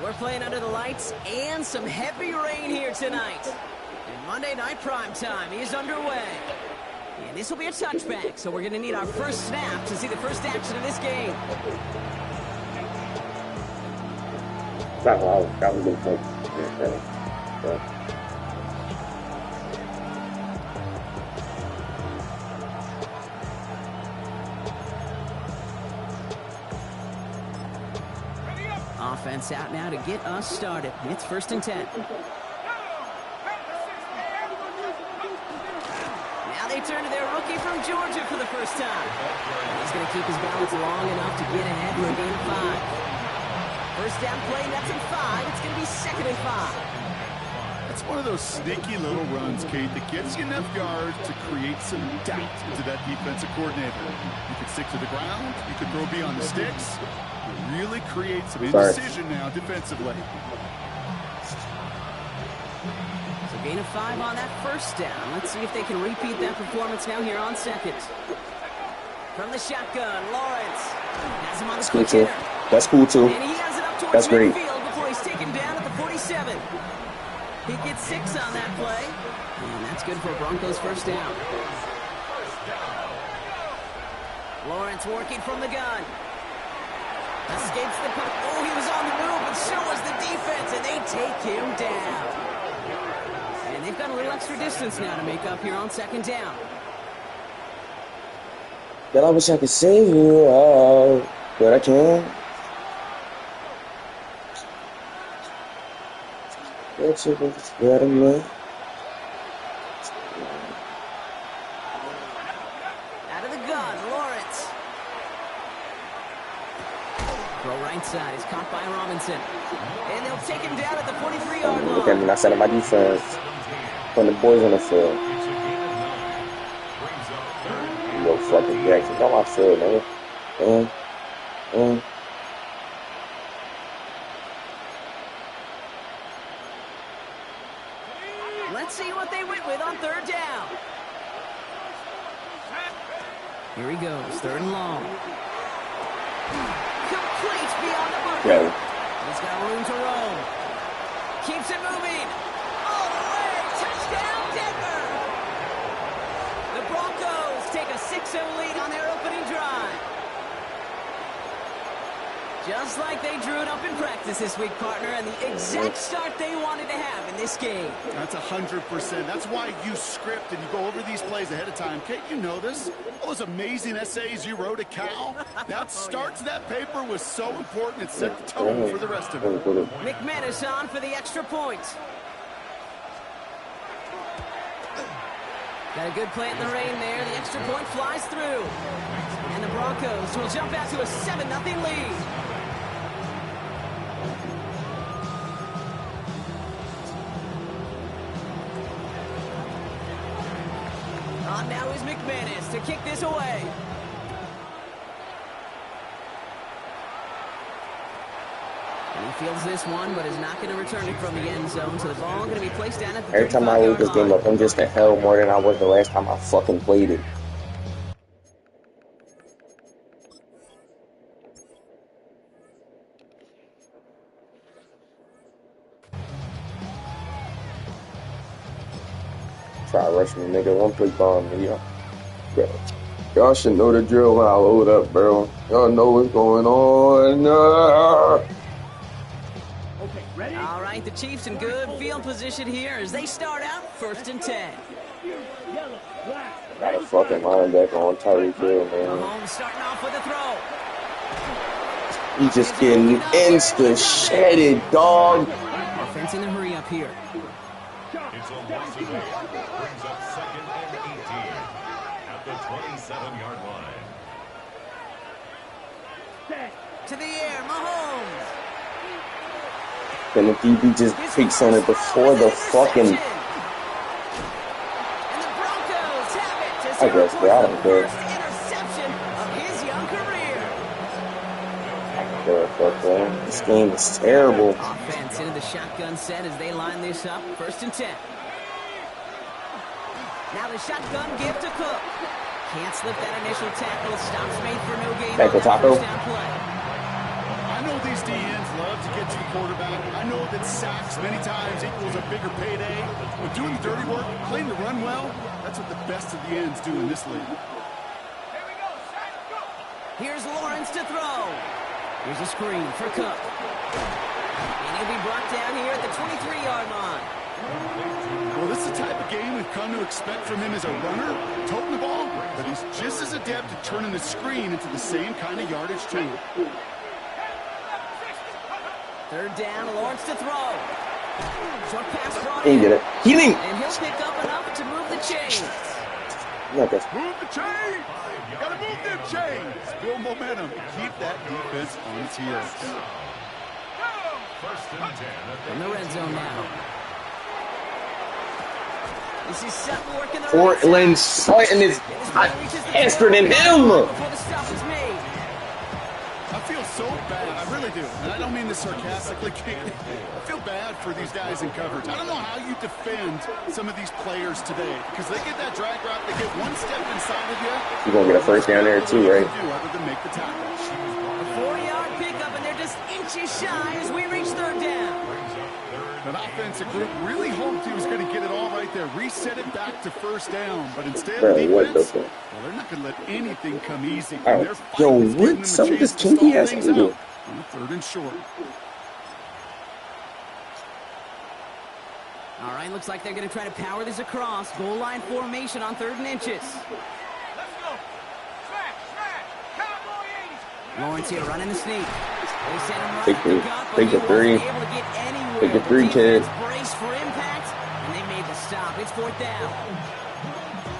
We're playing under the lights and some heavy rain here tonight. And Monday Night Prime Time is underway. And this will be a touchback, so we're going to need our first snap to see the first action of this game. That was good. Offense out now to get us started. It's 1st and 10. Now they turn to their rookie from Georgia for the first time. He's going to keep his balance long enough to get ahead for a gain of 5. First down play, that's in 5. It's going to be 2nd and 5. That's one of those sneaky little runs, Kate, that gives you enough yards to create some doubt to that defensive coordinator. You could stick to the ground. You could throw beyond the sticks. You really create some indecision now defensively. So gain of 5 on that first down. Let's see if they can repeat that performance now here on 2nd. From the shotgun, Lawrence has him on the quick hitter. That's cool too. And he has it up towards midfield before he's taken down at the 47. He gets 6 on that play, and that's good for Broncos first down. Lawrence working from the gun. Escapes the puck. Oh, he was on the move, but so was the defense, and they take him down. And they've got a little extra distance now to make up here on 2nd down. But I wish I could save you, but I can't. That's it. Better, man. Out of the gun, Lawrence. Throw right side is caught by Robinson. And they'll take him down at the 43-yard line. Look at me, I said my defense. Putting the boys on the field. Yo, fucking Jackson, on my field, man. Let's see what they went with on 3rd down. Here he goes, 3rd and long. Complete beyond the mark. Yeah. He's got room to roam. Keeps it moving. All the way. Touchdown, Denver. The Broncos take a 6-0 lead on their opening drive. Just like they drew it up in practice this week, partner, and the exact start they wanted to have in this game. That's 100%. That's why you script and you go over these plays ahead of time. Kate, you know this. All those amazing essays you wrote at Cal. That start to that paper was so important. It set the tone for the rest of it. McManus on for the extra point. Got a good play in the rain there. The extra point flies through. And the Broncos will jump out to a 7-0 lead. On now is McManus to kick this away. And he fields this one, but is not going to return it from the end zone. So the ball going to be placed down at the 35-yard line. Every time I load this game up, I'm just a hell more than I was the last time I fucking played it. Try to rush me, nigga. One play bomb me, yo. Y'all should know the drill when I load up, bro. Y'all know what's going on. Okay, ready? All right, the Chiefs in good field position here as they start out 1st and 10. Got a fucking linebacker on Tyreek Hill, man. Mahomes starting off with a throw. He just getting insta-shedded, dog. Offense in a hurry up here. It's a loss today. Brings up 2nd and 18 at the 27-yard line. To the air, Mahomes. And the DB just takes on it before the fucking... And the Broncos have it to I guess, but I don't care. first interception of his young career. Fuck, man. This game is terrible. Offense into the shotgun set as they line this up. 1st and 10. Now the shotgun give to Cook. Can't slip that initial tackle. Stops made for no gain. Tackle taco. First down play. I know these DNs love to get to the quarterback. I know that sacks many times equals a bigger payday, but doing the dirty work, playing the run well, that's what the best of the ends do in this league. Here's Lawrence to throw. Here's a screen for Cook. And he'll be brought down here at the 23-yard line. Well, this is the type of game we've come to expect from him as a runner, toting the ball, but he's just as adept at turning the screen into the same kind of yardage, too. Third down, Lawrence to throw. Short pass brought He in. didn't get it. He didn't. And he'll pick up enough to move the chains. Not this. Move the chains! Gotta move them chains! Build momentum. Keep that defense on its heels. First and 10. In the red zone now. This is Sutton working the Portland Sutton is faster than him. Before the stop is made. I feel so bad. I really do. And I don't mean this sarcastically, Kate. I feel bad for these guys in coverage. I don't know how you defend some of these players today because they get that drag route, they get one step inside of you. You're going to get a first down there too, right? Other than make the tackle. A 4-yard pickup, and they're just inches shy as we reach third down. That offensive group really hoped he was going to get it all right there, reset it back to first down. But instead, Bro, defense, what the fuck? well, they're not going to let anything come easy. Oh, Their fight yo, is giving what? them a Some of chance this to stall kinky ass things nigga. out on a third and short. All right, looks like they're going to try to power this across. Goal line formation on 3rd and inches. Let's go. Smash. Cowboy 80. Lawrence here running the sneak. They sent him right Take at the- gut, but take he the three. wasn't able to get anywhere. Take the three, The kid. defense braced for impact, and they made the stop. It's 4th down.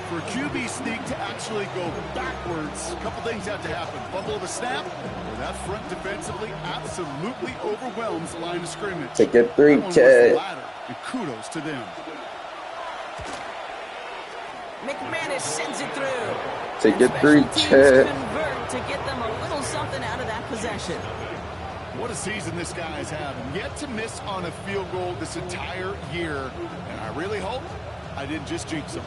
For a QB sneak to actually go backwards, a couple things have to happen. Fumble of a snap, or that front defensively absolutely overwhelms the line of scrimmage. Take the three, That one was the kid. latter, and kudos to them. McManus sends it through. Take And the three, special teams kid. convert to get them a little something out of that possession. What a season this guy is having. Yet to miss on a field goal this entire year. And I really hope I didn't just jinx him.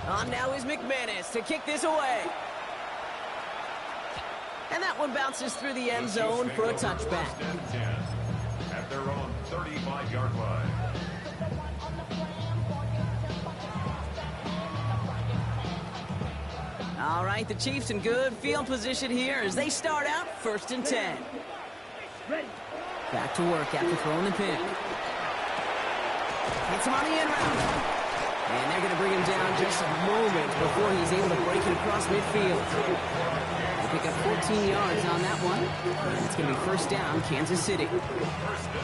On now is McManus to kick this away. And that one bounces through the end zone for a touchback. First and 10 at their own 35-yard line. All right, the Chiefs in good field position here as they start out 1st and 10. Back to work after throwing the pick. Hits him on the end route. And they're going to bring him down just a moment before he's able to break it across midfield. They pick up 14 yards on that one. And it's going to be 1st down, Kansas City.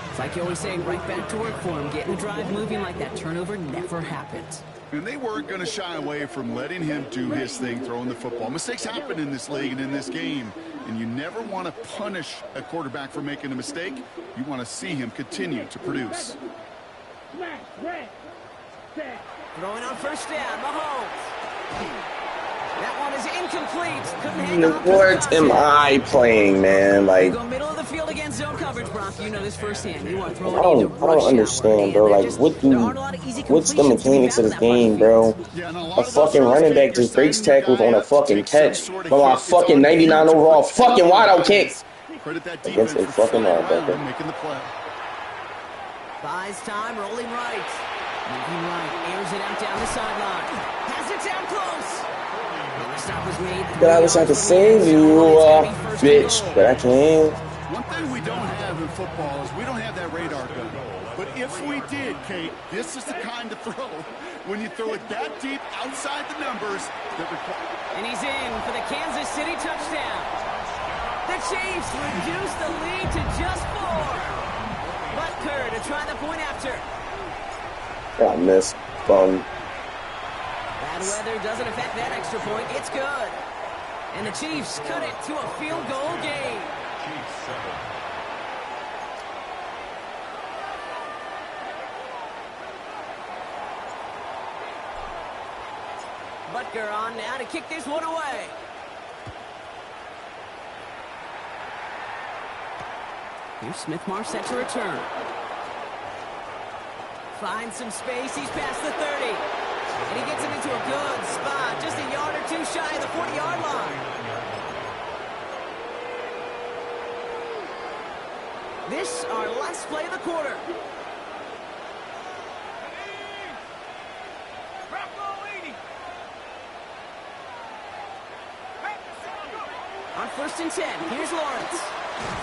It's like you always say, right back to work for him. Getting the drive moving like that turnover never happened. And they weren't going to shy away from letting him do his thing, throwing the football. Mistakes happen in this league and in this game. And you never want to punish a quarterback for making a mistake. You want to see him continue to produce. Throwing on 1st down, Mahomes. That one is incomplete. Couldn't hang on. What am I playing, man? Like, Go middle of the field against zone coverage, Brock. You know this firsthand. You want to throw I it don't, into I don't rush understand, hour, bro. and Like, just- what there aren't a lot of easy what's the completions to be mechanics of found this in that part game, the bro? field. Yeah, and a lot A of those fucking throws, running Kate, back just you're breaks setting your tackles on guy a up to fucking take some catch sort of from a hit. It's fucking all 99 hands overall to fucking the wideout defense. kick. Credit that Against defense a for fucking flying around linebacker. and making the play. Buys time, rolling right. Moving right, airs it out down the sideline. Has it down close. And the stop was made. But I wish I could save you, bitch, but I can't. One thing we don't have in football is we don't have that radar gun. But if we did, Kate, this is the kind of throw when you throw it that deep outside the numbers that require. And he's in for the Kansas City touchdown. The Chiefs reduce the lead to just 4. Butker to try the point after. I missed. Bad weather doesn't affect that extra point. It's good. And the Chiefs cut it to a field goal game. Chiefs 7. Butker on now to kick this one away. Here's Smith-Mar set to return. Finds some space. He's past the 30. And he gets it into a good spot. Just a yard or two shy of the 40-yard line. This our last play of the quarter. On 1st and 10, here's Lawrence.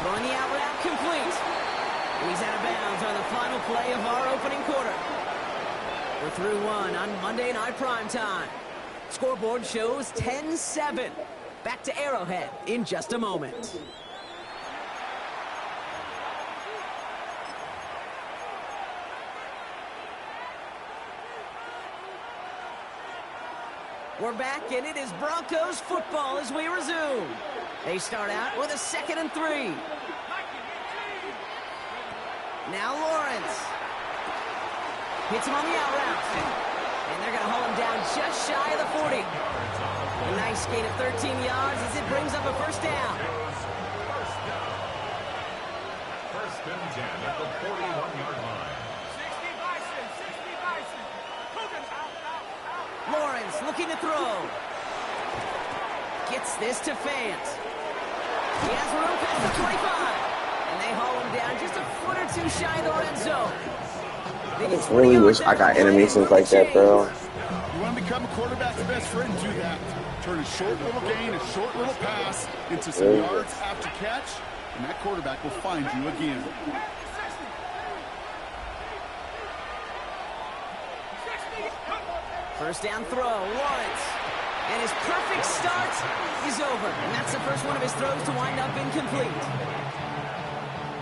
Throwing the out route complete. And he's out of bounds on the final play of our opening quarter. We're through one on Monday Night Primetime. Scoreboard shows 10-7. Back to Arrowhead in just a moment. We're back, and it is Broncos football as we resume. They start out with a 2nd and 3. Now Lawrence. Hits him on the out route. And they're going to hold him down just shy of the 40. A nice gain of 13 yards as it brings up a first down. First and 10 at the 41-yard line. 60 Bison, 60 Bison. Hogan, out. Lawrence looking to throw. Gets this to Fant. He has room past the 25. And they haul him down just a foot or two shy of the red zone. I just really wish I got animations like that, bro. You want to become a quarterback's best friend, do that. Turn a short little gain, a short little pass into some yards after catch, and that quarterback will find you again. First down throw, Lawrence. And his perfect start is over. And that's the first one of his throws to wind up incomplete.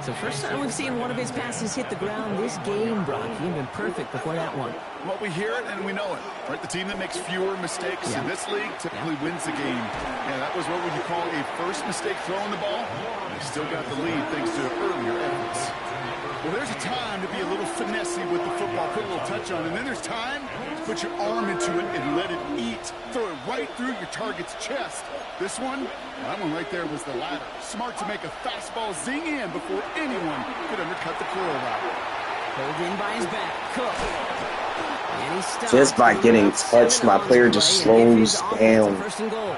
So first time we've seen one of his passes hit the ground this game, Brock. He had been perfect before that one. Well, we hear it and we know it, right? The team that makes fewer mistakes in this league typically wins the game. And that was what would you call a first mistake throwing the ball. They still got the lead thanks to earlier efforts. Well, there's a time to be a little finessey with the football, put a little touch on, and then there's time to put your arm into it and let it eat. Throw it right through your target's chest. This one, that one right there was the latter. Smart to make a fastball zing in before anyone could undercut the curl route. Pulled in by his back, Cook. And he stopped. Just by getting touched, my player just slows down. First and goal.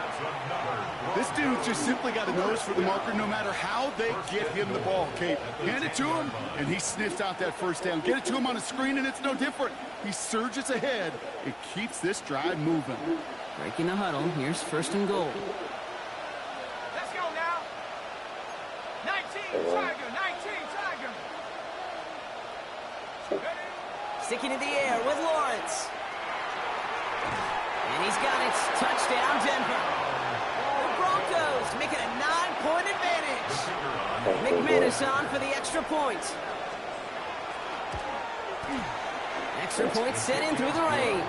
This dude just simply got a nose for the marker no matter how they get him the ball, Kate. Hand it to him, and he sniffs out that first down. Get it to him on a screen, and it's no different. He surges ahead. It keeps this drive moving. Breaking the huddle. Here's first and goal. Let's go now. 19 Tiger, 19 Tiger. Sticking in the air with Lawrence. And he's got it. Touchdown, Denver. Broncos making a 9-point advantage. McManus on for the extra point. Extra point set in through the rain.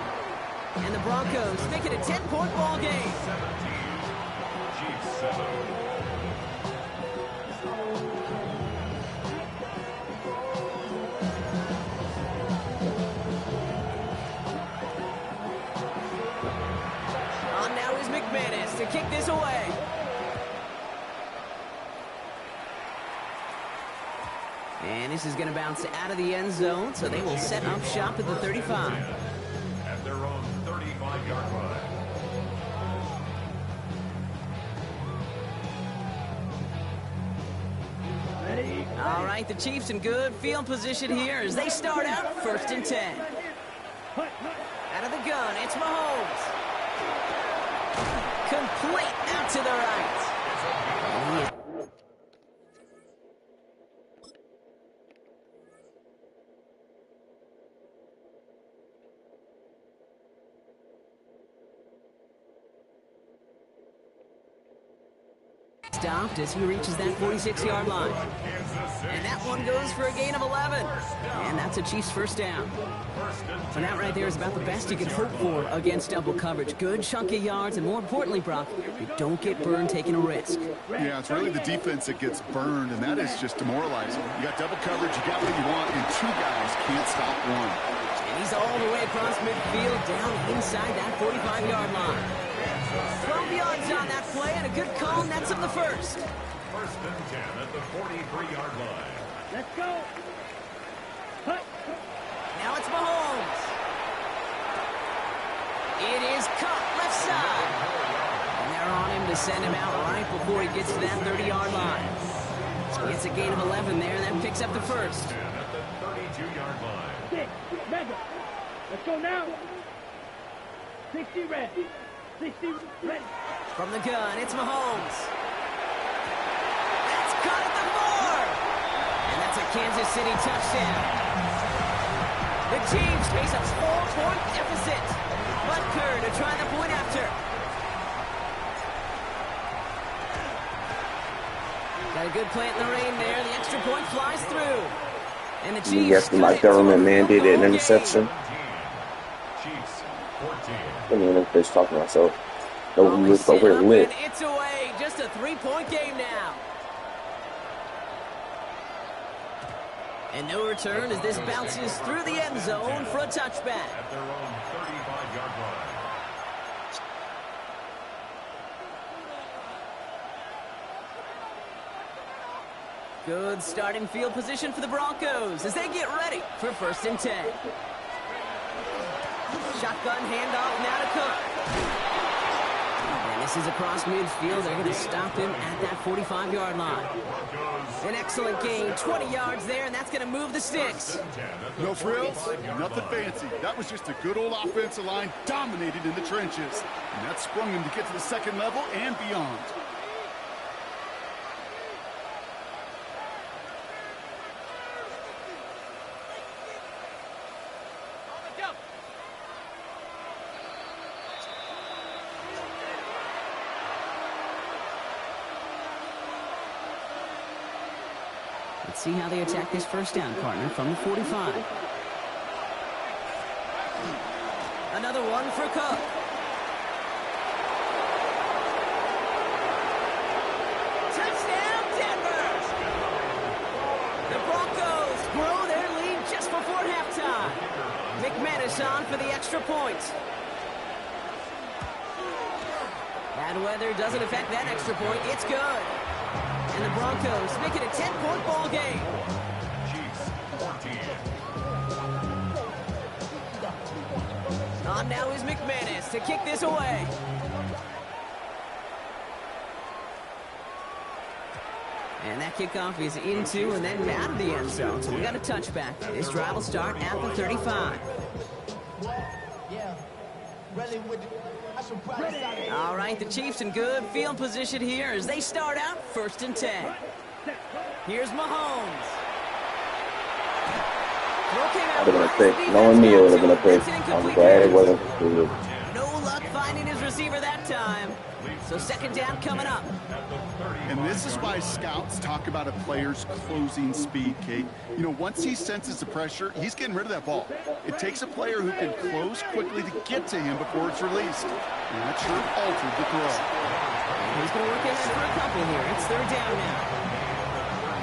And the Broncos make it a 10-point ball game. Chiefs 7. On now is McManus to kick this away. And this is going to bounce out of the end zone, so they will set up shop at the 35. At their own 35-yard line. All right, the Chiefs in good field position here as they start out 1st and 10. Out of the gun, it's Mahomes. Complete out to the right. Stopped as he reaches that 46-yard line. And that one goes for a gain of 11. And that's a Chiefs first down. And that right there is about the best you can hope for against double coverage. Good chunky yards, and more importantly, Brock, you don't get burned taking a risk. Yeah, it's really the defense that gets burned, and that is just demoralizing. You got double coverage, you got what you want, and two guys can't stop one. And he's all the way across midfield, down inside that 45-yard line. 12 yards on that play, and a good call nets him the first. First and 10 at the 43-yard line. Let's go. Now it's Mahomes. It is cut left side. And they're on him to send him out right before he gets to that 30-yard line. It's a gain of 11 there, and that picks up the first. And at the 32-yard line. 6, mega. Let's go now. 60 red. 60 ready. From the gun, it's Mahomes. That's caught at the 4. And that's a Kansas City touchdown. The Chiefs face a 4-point deficit. Butker to try the point after. Got a good plant in the rain there. The extra point flies through. And the Chiefs. You guess my government mandated an interception. Chiefs 14. I mean, I'm just talking to myself. No, Always but we're set up, lit. and it's away. Just a 3-point game now. And no return as this bounces through the end zone for a touchback. At their own 35-yard line. Good starting field position for the Broncos as they get ready for 1st and 10. Shotgun handoff now to Cook. And this is across midfield. They're going to stop him at that 45-yard line. An excellent gain, 20 yards there, and that's going to move the sticks. No frills, nothing fancy. That was just a good old offensive line dominated in the trenches. And that sprung him to get to the second level and beyond. On the jump. Let's see how they attack this first down, partner, from the 45. Another one for Cook. Touchdown, Denver! The Broncos grow their lead just before halftime. McManus on for the extra point. Bad weather doesn't affect that extra point. It's good. And the Broncos make it a 10-point ball game. Chiefs 14. On now is McManus to kick this away. And that kickoff is into and then out of the end zone. So we got a touchback. This drive will start at the 35. All right, the Chiefs in good field position here as they start out 1st and 10. Here's Mahomes. I would have been a pick. Knowing me, it would have been a pick. I'm glad it wasn't completed. No luck finding his receiver that time. So 2nd down coming up. And this is why scouts talk about a player's closing speed, Kate. You know, once he senses the pressure, he's getting rid of that ball. It takes a player who can close quickly to get to him before it's released. And that sure altered the throw. He's going to work ahead for a couple here. It's 3rd down now.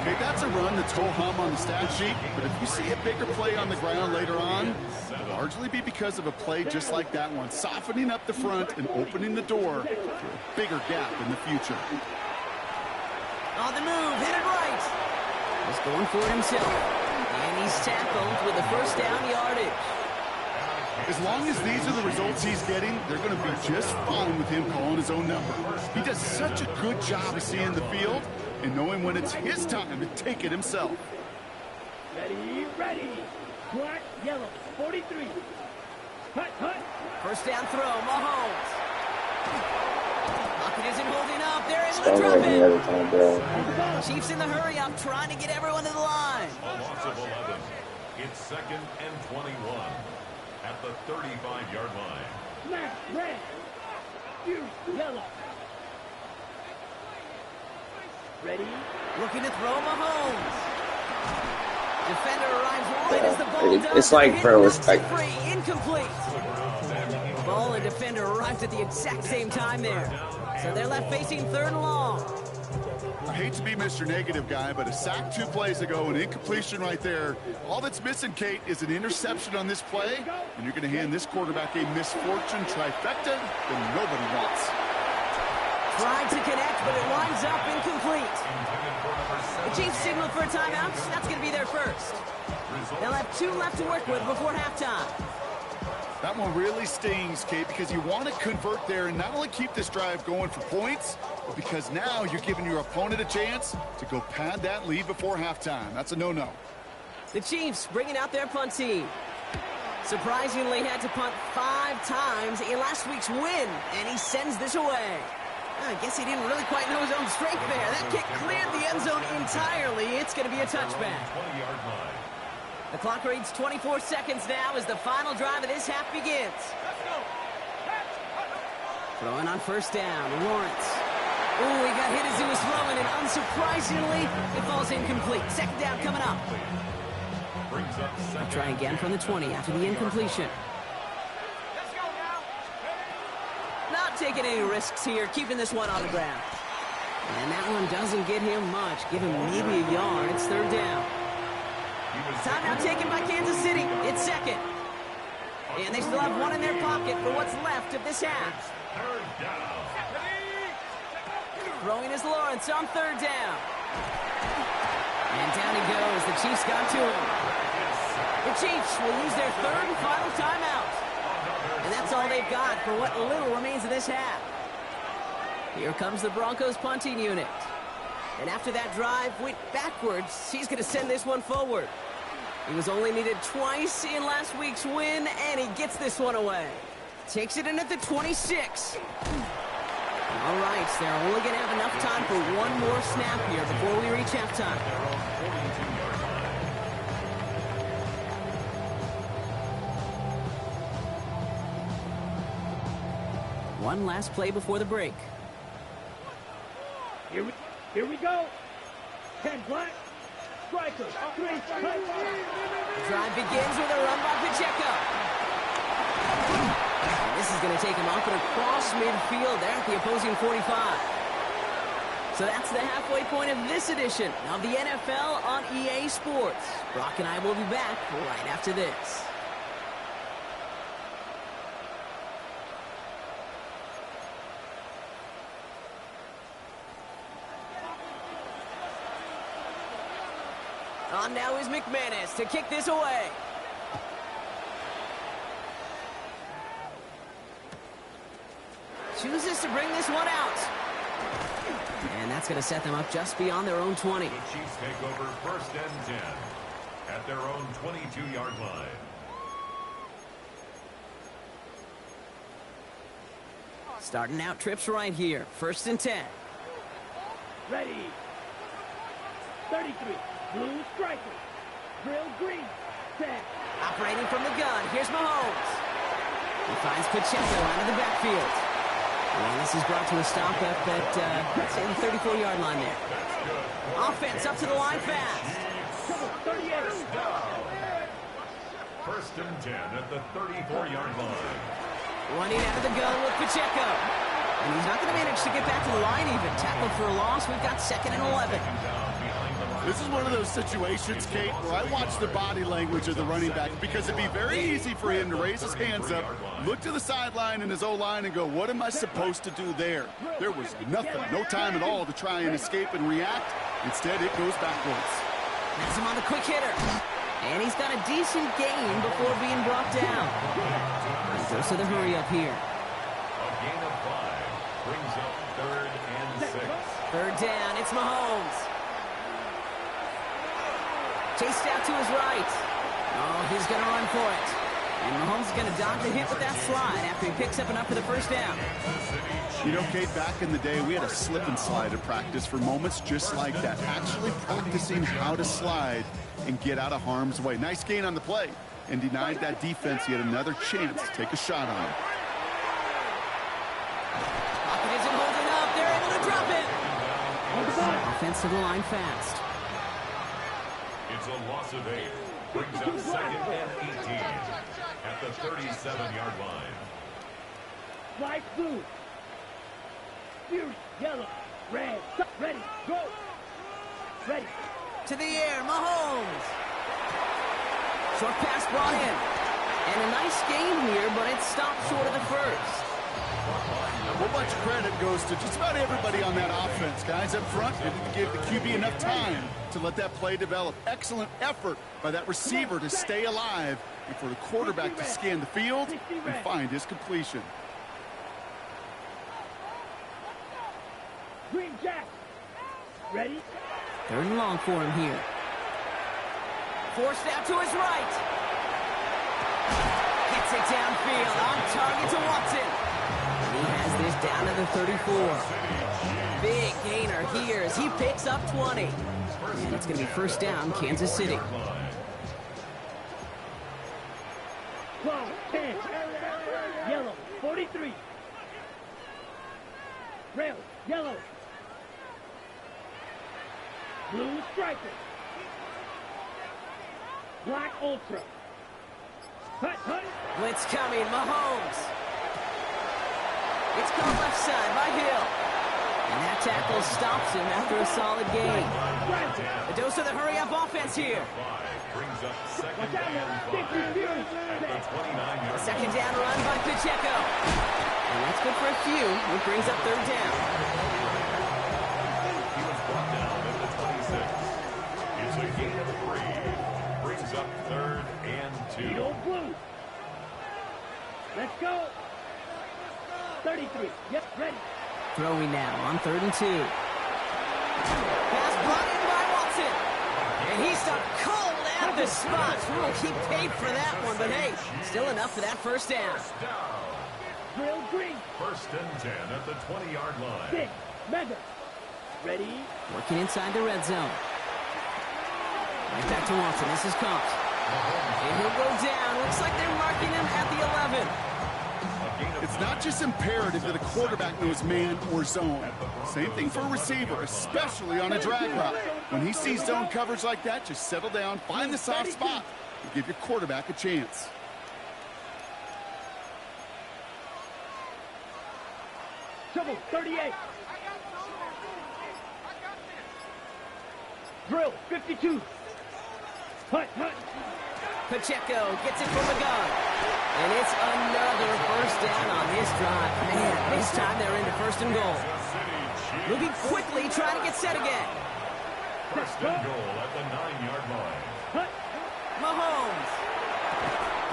Okay, that's a run that's ho-hum on the stat sheet, but if you see a bigger play on the ground later on, it'll largely be because of a play just like that one, softening up the front and opening the door for a bigger gap in the future. On the move, headed right. He's going for it himself. And he's tackled with the 1st down yardage. As long as these are the results he's getting, they're going to be just fine with him calling his own number. He does such a good job of seeing the field and knowing when it's his time to take it himself. Ready, ready. Black, yellow, 43. Hut, hut. 1st down throw, Mahomes. Lockett isn't holding up. They're able to Don't drop let me it. every time, bro. Chiefs in the hurry up, trying to get everyone to the line. A loss of 11. It's 2nd and 21 at the 35-yard line. Black, red. You, yellow. Ready. Looking to throw Mahomes. Defender arrives right as the ball It's does. like, bro, it's like- Free, incomplete. Ball and defender arrived at the exact same time there. So they're left facing 3rd and long. I hate to be Mr. Negative guy, but a sack 2 plays ago, an incompletion right there. All that's missing, Kate, is an interception on this play, and you're going to hand this quarterback a misfortune trifecta that nobody wants. Tried to connect, but it winds up incomplete. The Chiefs signal for a timeout. That's going to be their first. They'll have 2 left to work with before halftime. That one really stings, Kate, because you want to convert there and not only keep this drive going for points, because now you're giving your opponent a chance to go pad that lead before halftime. That's a no-no. The Chiefs bringing out their punt team. Surprisingly had to punt 5 times in last week's win, and he sends this away. I guess he didn't really quite know his own strength there. That kick cleared the end zone entirely. It's going to be a touchback. 20-yard line. The clock reads 24 seconds now as the final drive of this half begins. Throwing on first down, Lawrence. Ooh, he got hit as he was throwing, and unsurprisingly, it falls incomplete. Second down coming up. Brings up I'll second. try again from the 20 after the incompletion. Not taking any risks here, keeping this one on the ground. And that one doesn't get him much. Give him maybe a yard. It's third down. Time now taken by Kansas City. It's second. And they still have one in their pocket for what's left of this half. Third down. Throwing is Lawrence on third down. And down he goes. The Chiefs got to him. The Chiefs will use their third and final timeout. And that's all they've got for what little remains of this half. Here comes the Broncos punting unit. And after that drive went backwards, he's going to send this one forward. He was only needed twice in last week's win, and he gets this one away. Takes it in at the 26. All right, so they're only going to have enough time for one more snap here before we reach halftime. One last play before the break. Here we go. 10 black. Striker. 3. Drive begins with a run by Pacheco. And this is going to take him off and across midfield there at the opposing 45. So that's the halfway point of this edition of the NFL on EA Sports. Brock and I will be back right after this. On now is McManus to kick this away. Chooses to bring this one out. And that's going to set them up just beyond their own 20. The Chiefs take over first and 10 at their own 22-yard line. Starting out trips right here. First and 10. Ready. 33. Blue striker. Drill green. Set. Operating from the gun. Here's Mahomes. He finds Pacheco out of the backfield. And this is brought to a stop up at, let's say, the 34-yard line there. Offense up to the line fast. 38. First and 10 at the 34-yard line. Running out of the gun with Pacheco. And he's not going to manage to get back to the line even. Tackle for a loss. We've got second and 11. This is one of those situations, Kate, where I watch the body language of the running back because it'd be very easy for him to raise his hands up, look to the sideline in his O-line and go, what am I supposed to do there? There was nothing, no time at all to try and escape and react. Instead, it goes backwards. Has him on the quick hitter. And he's got a decent gain before being brought down. He goes to the hurry up here. A gain of 5 brings up third and 6. Third down, it's Mahomes. Chased out to his right. Oh, he's going to run for it. And Mahomes is going to dodge the hit with that slide after he picks up enough for the first down. You know, Kate, back in the day, we had a slip and slide at practice for moments just like that. Actually practicing how to slide and get out of harm's way. Nice gain on the play and denied that defense yet another chance to take a shot on him. Pocket isn't holding up. They're able to drop it. Offense to the line fast. It's a loss of 8. Brings up second and 18 at the 37-yard line. Light blue. Fuse yellow. Red. Ready. Go. Ready. To the air, Mahomes. Short pass brought in. And a nice game here, but it stopped short of the first. A whole bunch of credit goes to just about everybody on that offense. Guys up front didn't give the QB enough time to let that play develop. Excellent effort by that receiver to stay alive and for the quarterback to scan the field and find his completion. Ready? 3rd and long for him here. Forced out to his right. Gets it downfield, on target to Watson. And he has this down to the 34. Big gainer here as he picks up 20. And it's going to be 1st down, Kansas City. 12, 10. Yellow, 43. Red, yellow. Blue striker. Black ultra. Hut, hut. Blitz coming, Mahomes. It's called left side by Hill. And that tackle stops him after a solid gain. A dose of the hurry-up offense here. Brings up second Watch out and now. 5 at the 29-yard line. 2nd down run by Pacheco. And that's good for a few. It brings up 3rd down. He was brought down at the 26. It's a gain of 3. Brings up 3rd and 2. The old blue. Let's go. 33. Yep, ready. Throwing now on 3rd and 2. Pass brought in by Watson. And he stopped cold at the spot. Rule, he paid for that one, but hey, still enough for that 1st down. Drill green. 1st and 10 at the 20-yard line. 6. Mega. Ready? Working inside the red zone. Right back to Watson. This is Combs. And he'll go down. Looks like they're marking him at the 11. It's not just imperative that a quarterback knows man or zone. Same thing for a receiver, especially on a drag route. When he sees zone coverage like that, just settle down, find the soft spot, and give your quarterback a chance. Trouble, 38. Drill, 52. Hut, hut. Pacheco gets it from the gun. And it's another 1st down on this drive. Man, this time they're into 1st and goal. Moving quickly, trying to get set again. 1st and goal at the 9-yard line. Hut. Mahomes.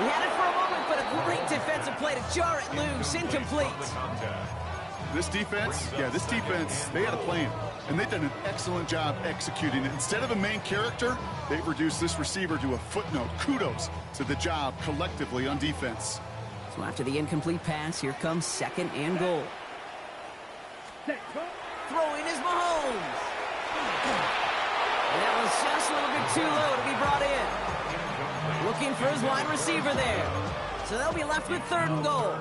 He had it for a moment, but a great defensive play to jar it loose. Incomplete. This defense, they had a plan, and they've done an excellent job executing it. Instead of a main character, they've reduced this receiver to a footnote. Kudos to the job collectively on defense. So after the incomplete pass, here comes 2nd and goal. Set. Throwing is Mahomes. And that was just a little bit too low to be brought in. Looking for his wide receiver there. So they'll be left with 3rd and goal.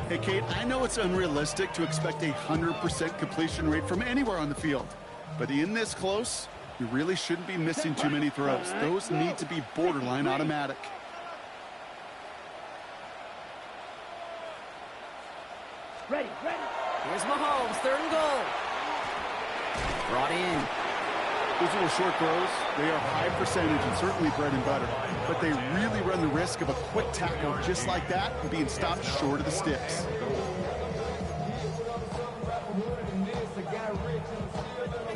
Hey, Kate, I know it's unrealistic to expect a 100% completion rate from anywhere on the field. But in this close, you really shouldn't be missing too many throws. Those need to be borderline automatic. Ready, ready. Here's Mahomes, 3rd and goal. Brought in. Those little short throws, they are high percentage and certainly bread and butter. But they really run the risk of a quick tackle just like that and being stopped short of the sticks.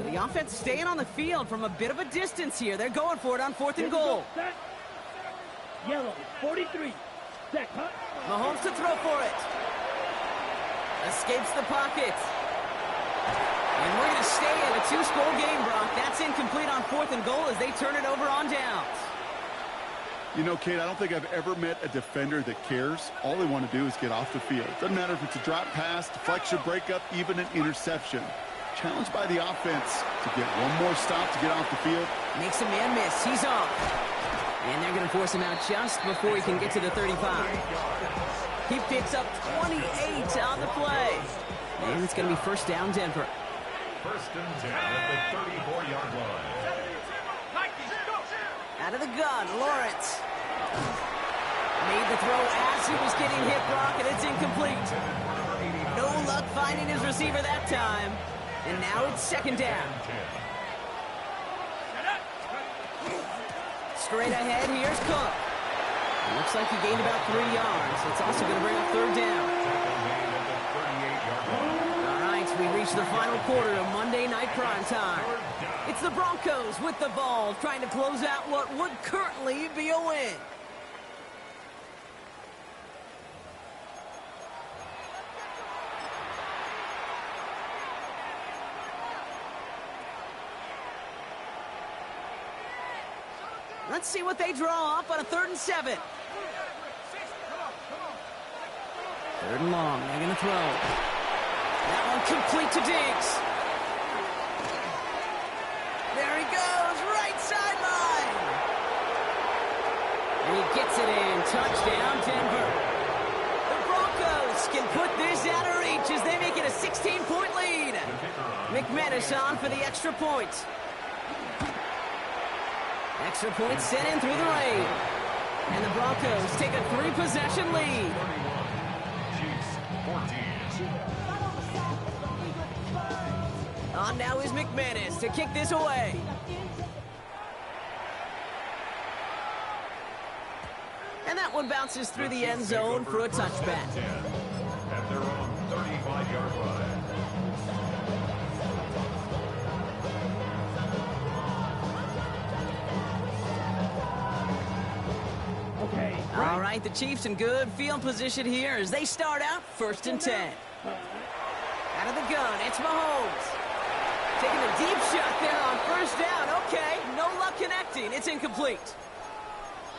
The offense staying on the field from a bit of a distance here. They're going for it on 4th and goal. Set. Yellow, 43. Set, hut. Mahomes to throw for it. Escapes the pocket. And we're going to stay in a 2-score game, Brock. That's incomplete on 4th and goal as they turn it over on downs. You know, Kate, I don't think I've ever met a defender that cares. All they want to do is get off the field. Doesn't matter if it's a drop pass, deflection, breakup, even an interception. Challenged by the offense to get one more stop to get off the field. Makes a man miss. He's off. And they're going to force him out just before he can get to the 35. He picks up 28 on the play. And it's going to be 1st down, Denver. 1st and 10 at the 34-yard line. Out of the gun, Lawrence. Made the throw as he was getting hit, Brock, and it's incomplete. No luck finding his receiver that time. And now it's 2nd down. Straight ahead, here's Cook. It looks like he gained about 3 yards. It's also going to bring up 3rd down. All right, we reach the final quarter of Monday Night Prime Time. It's the Broncos with the ball, trying to close out what would currently be a win. Let's see what they draw up on a 3rd and 7. 3rd and long. They're going to throw. That one complete to Diggs. There he goes. Right sideline. And he gets it in. Touchdown, Denver. The Broncos can put this out of reach as they make it a 16-point lead. McManus on for the extra point. Extra point sent in through the rain. And the Broncos take a 3-possession lead. On now is McManus to kick this away. And that one bounces through the end zone for a touchback. At their own 35-yard line. Okay. All right, the Chiefs in good field position here as they start out 1st and 10. Out of the gun, it's Mahomes. Taking a deep shot there on 1st down. Okay, no luck connecting. It's incomplete.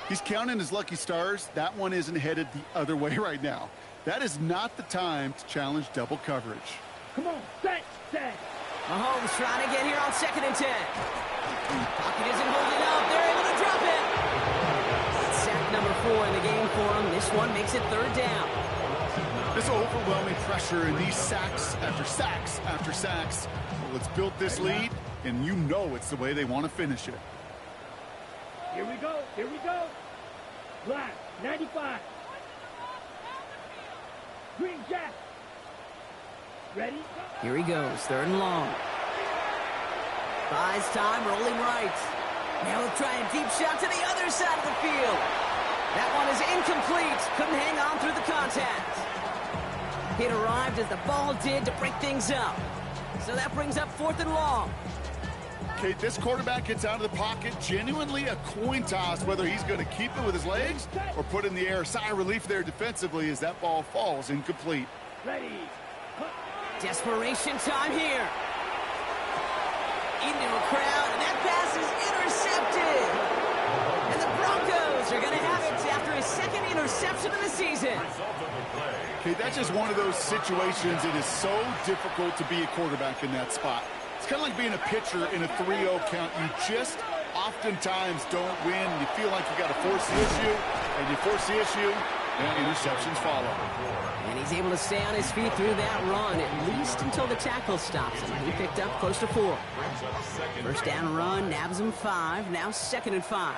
He's counting his lucky stars. That one isn't headed the other way right now. That is not the time to challenge double coverage. Come on, set. Mahomes trying to get here on 2nd and 10. Pocket isn't holding up. They're able to drop it. Sack number 4 in the game for him. This one makes it 3rd down. This overwhelming pressure and these sacks after sacks after sacks. Well, it's built this lead, and you know it's the way they want to finish it. Here we go. Black, 95. Green Jack. Ready? Here he goes, 3rd and long. Buys time, rolling right. Now he'll try a deep shot to the other side of the field. That one is incomplete. Couldn't hang on through the contact. It arrived as the ball did to break things up. So that brings up 4th and long. Okay, this quarterback gets out of the pocket, genuinely a coin toss whether he's going to keep it with his legs or put it in the air. Sigh of relief there defensively as that ball falls incomplete. Ready. Desperation time here. Into a crowd, and that pass is intercepted. And the Broncos are going to have it after his 2nd interception of the season. Okay, that's just one of those situations. It is so difficult to be a quarterback in that spot. It's kind of like being a pitcher in a 3-0 count. You just oftentimes don't win. You feel like you got to force the issue, and you force the issue, and interceptions follow. And he's able to stay on his feet through that run, at least until the tackle stops him. He picked up close to 4. 1st down run, nabs him 5. Now 2nd and 5.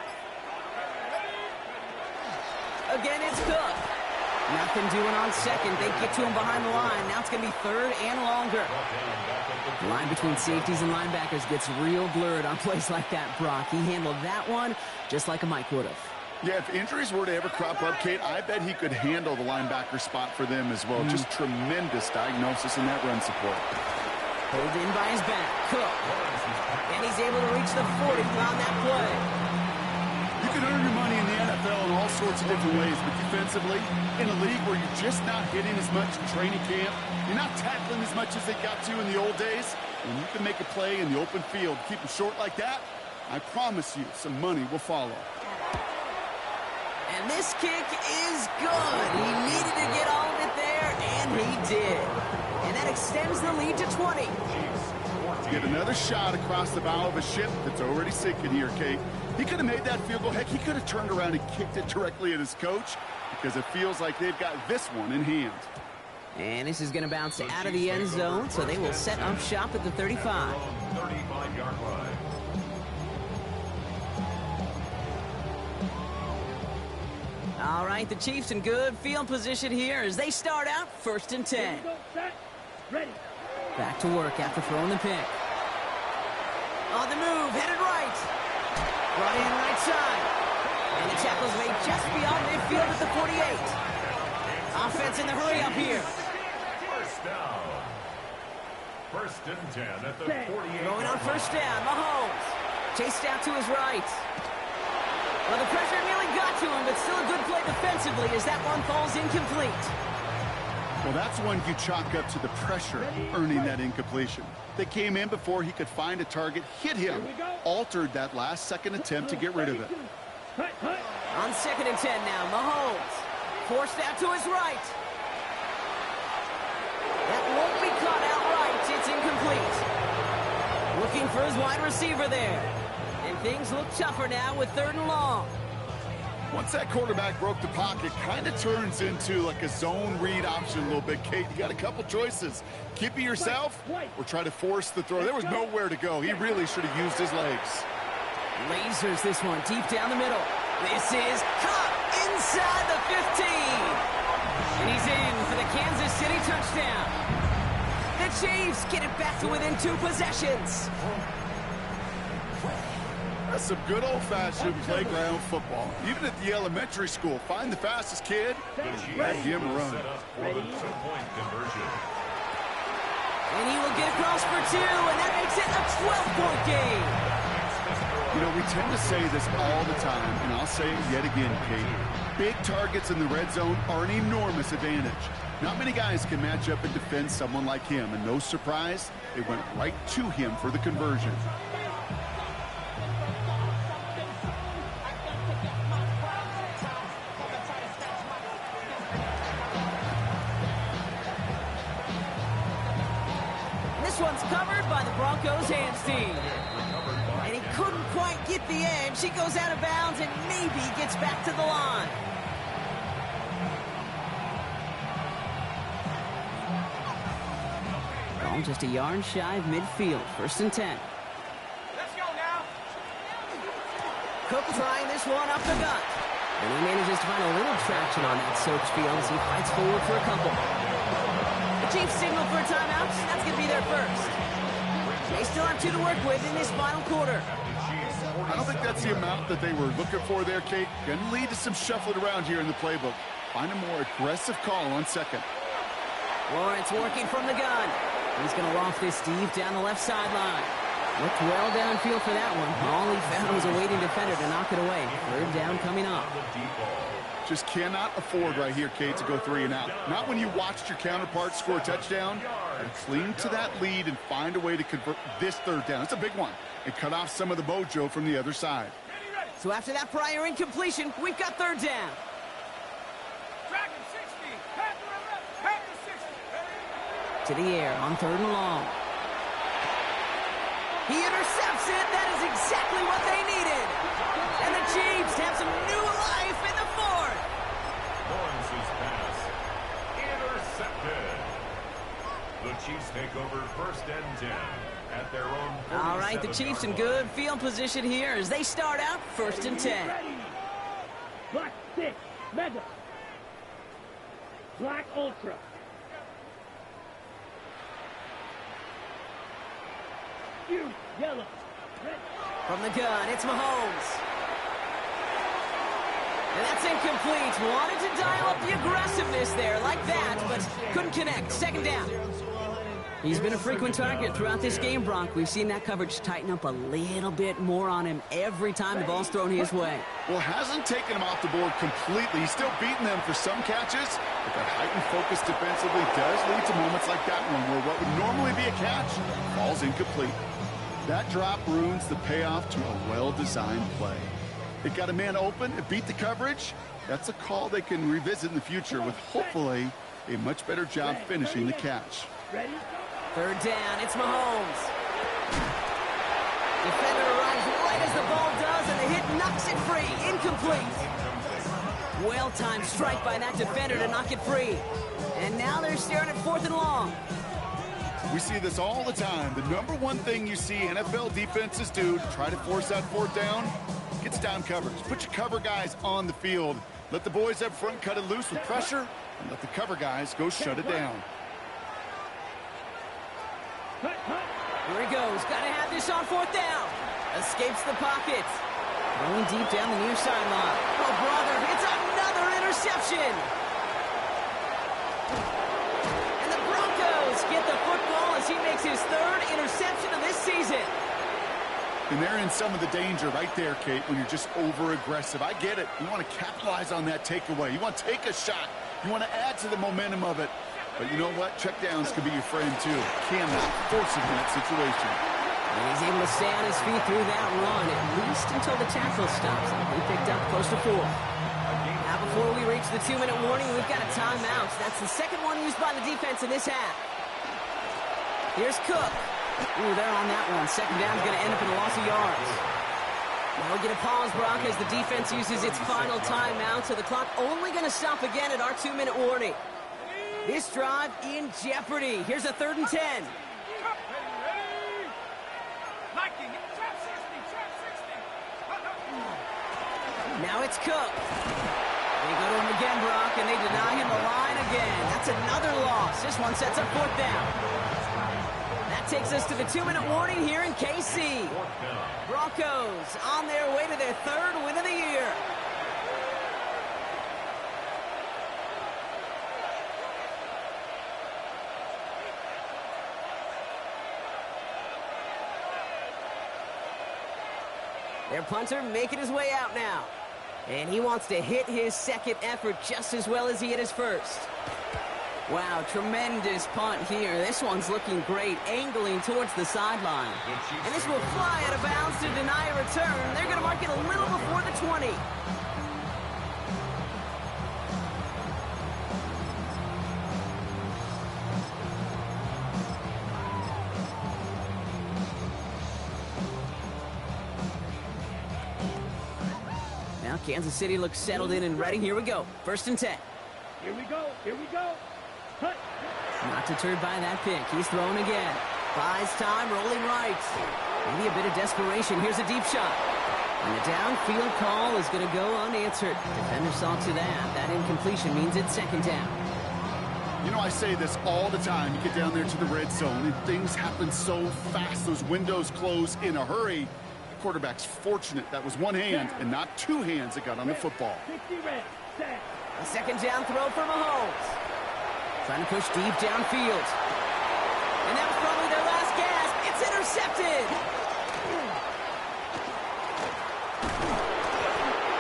Again, it's Cook. Nothing doing on 2nd. They get to him behind the line. Now it's going to be 3rd and longer. The line between safeties and linebackers gets real blurred on plays like that, Brock. He handled that one just like a Mike would have. Yeah, if injuries were to ever crop up, Kate, I bet he could handle the linebacker spot for them as well. Just tremendous diagnosis in that run support. Pulled in by his back, Cook. And he's able to reach the 40 on that play. You can earn your money in the NFL in all sorts of different ways, but defensively, in a league where you're just not hitting as much in training camp, you're not tackling as much as they got to in the old days, and you can make a play in the open field, keep them short like that, I promise you some money will follow. And this kick is good. He needed to get all of it there, and he did. And that extends the lead to 20. To get another shot across the bow of a ship that's already sinking here, Kate. He could have made that field goal. Heck, he could have turned around and kicked it directly at his coach because it feels like they've got this one in hand. And this is going to bounce out of the end zone, so they will set up shop at the 35. 35-yard line. All right, the Chiefs in good field position here as they start out 1st and 10. Here we go, set. Ready. Back to work after throwing the pick. On the move, headed right. Brought in right side. And the tackle's made just beyond midfield at the 48. Offense in the hurry up here. First down. 1st and 10 at the 48. Going on 1st down, Mahomes. Chased out to his right. Well, the pressure nearly got to him, but still a good play defensively as that one falls incomplete. Well, that's one you chalk up to the pressure earning that incompletion. They came in before he could find a target, hit him, altered that last second attempt to get rid of it. On 2nd and 10 now, Mahomes. Forced out to his right. That won't be caught outright. It's incomplete. Looking for his wide receiver there. And things look tougher now with 3rd and long. Once that quarterback broke the pocket, kind of turns into like a zone read option a little bit, Kate. You got a couple choices. Keep it yourself or try to force the throw. There was nowhere to go. He really should have used his legs. Lasers this one deep down the middle. This is caught inside the 15. And he's in for the Kansas City touchdown. The Chiefs get it back to within 2 possessions. That's some good old-fashioned playground football. Even at the elementary school, find the fastest kid, let him run. Set up for the 2-point conversion. And he will get across for 2, and that makes it a 12-point game. You know, we tend to say this all the time, and I'll say it yet again, Kate. Big targets in the red zone are an enormous advantage. Not many guys can match up and defend someone like him, and no surprise, they went right to him for the conversion. This one's covered by the Broncos hands team. And he couldn't quite get the edge. He goes out of bounds and maybe gets back to the line. Ball just a yard shy of midfield. 1st and 10. Let's go now. Cook trying this one up the gut. And he manages to find a little traction on that soaked field as he fights forward for a couple. The Chiefs signal for a timeout. That's going to be their first. They still have 2 to work with in this final quarter. I don't think that's the amount that they were looking for there, Kate. Going to lead to some shuffling around here in the playbook. Find a more aggressive call on 2nd. Lawrence working from the gun. He's going to loft this deep down the left sideline. Looked well downfield for that one. All he found was a waiting defender to knock it away. 3rd down coming up. Just cannot afford right here, Kate, to go 3 and out. Not when you watched your counterpart score a touchdown. And cling to that lead and find a way to convert this 3rd down. It's a big one. And cut off some of the mojo from the other side. So after that prior incompletion, we've got 3rd down. Dragon 60. Pack the 60. To the air on 3rd and long. He intercepts it. That is exactly what they needed. And the Chiefs have some new life in the 4th. Lawrence's pass intercepted. The Chiefs take over 1st and 10 at their own 47. All right, the Chiefs in good field position here as they start out 1st and 10. Ready. Black 6. Mega. Black Ultra. You. Yellow. Red. From the gun, it's Mahomes. And that's incomplete. Wanted to dial up the aggressiveness there like that, but couldn't connect. 2nd down. He's been a frequent target throughout this game, Bronk. We've seen that coverage tighten up a little bit more on him every time the ball's thrown his way. Well, hasn't taken him off the board completely. He's still beating them for some catches, but that heightened focus defensively does lead to moments like that one where what would normally be a catch falls incomplete. That drop ruins the payoff to a well-designed play. It got a man open, it beat the coverage. That's a call they can revisit in the future with hopefully a much better job finishing the catch. Ready. 3rd down, it's Mahomes. Defender arrives right as the ball does, and the hit knocks it free. Incomplete. Well-timed strike by that defender to knock it free. And now they're staring at 4th and long. We see this all the time. The number one thing you see NFL defenses do to try to force that 4th down, gets down coverage. Put your cover guys on the field. Let the boys up front cut it loose with pressure, and let the cover guys go shut it down. Here he goes. Got to have this on 4th down. Escapes the pocket. Going deep down the near sideline. Oh, brother, it's another interception. And the Broncos get the football as he makes his 3rd interception of this season. And they're in some of the danger right there, Kate, when you're just over-aggressive. I get it. You want to capitalize on that takeaway. You want to take a shot. You want to add to the momentum of it. But you know what? Checkdowns can be your friend, too. Cannot force it in that situation. And he's able to stay on his feet through that run, at least until the tackle stops him. He picked up close to 4. Now before we reach the 2-minute warning, we've got a timeout. That's the second one used by the defense in this half. Here's Cook. Ooh, they're on that one. Second down's going to end up in a loss of yards. Now we get a pause, Brock, as the defense uses its final timeout, so the clock only going to stop again at our 2-minute warning. This drive in jeopardy. Here's a 3rd and 10. Now it's Cook. They go to him again, Brock, and they deny him the line again. That's another loss. This one sets up 4th down. That takes us to the 2-minute warning here in KC. Broncos on their way to their 3rd win of the year. Their punter making his way out now. And he wants to hit his second effort just as well as he hit his first. Wow, tremendous punt here. This one's looking great, angling towards the sideline. And this will fly out of bounds to deny a return. They're going to mark it a little before the 20. Now Kansas City looks settled in and ready. Here we go. 1st and 10. Here we go. Here we go. Cut. Not deterred by that pick. He's throwing again. Buys time, rolling right. Maybe a bit of desperation. Here's a deep shot. And the downfield call is going to go unanswered. Defender saw to that. That incompletion means it's 2nd down. You know, I say this all the time. You get down there to the red zone, and things happen so fast. Those windows close in a hurry. The quarterback's fortunate that was one hand and not 2 hands that got on the football. 60 red. Set. A 2nd down throw for Mahomes. Trying to push deep downfield. And that was probably their last gasp. It's intercepted.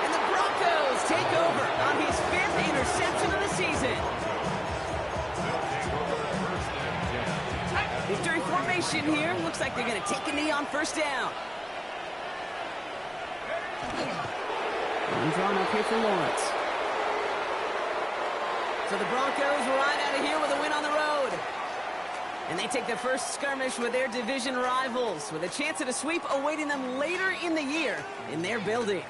And the Broncos take over on his 5th interception of the season. Victory formation here. Looks like they're going to take a knee on 1st down. And drawn up here for Lawrence. So the Broncos right out of here with a win on the road. And they take their first skirmish with their division rivals, with a chance at a sweep awaiting them later in the year in their building.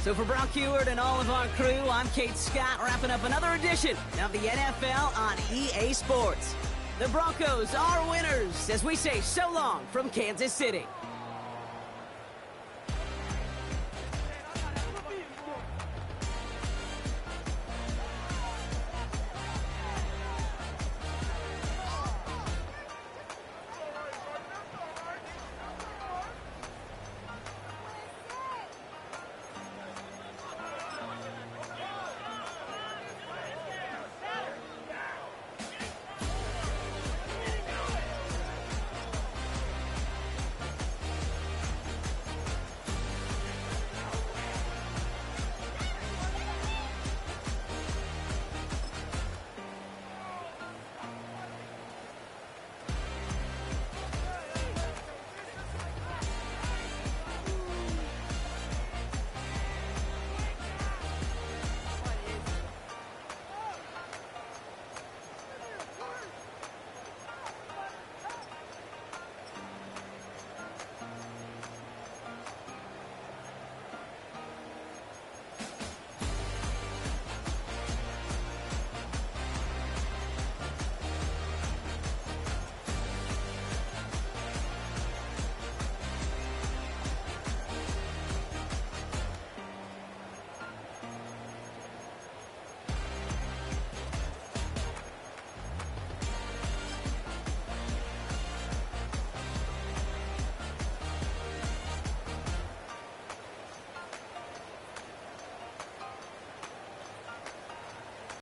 So for Brock Huard and all of our crew, I'm Kate Scott, wrapping up another edition of the NFL on EA Sports. The Broncos are winners as we say so long from Kansas City.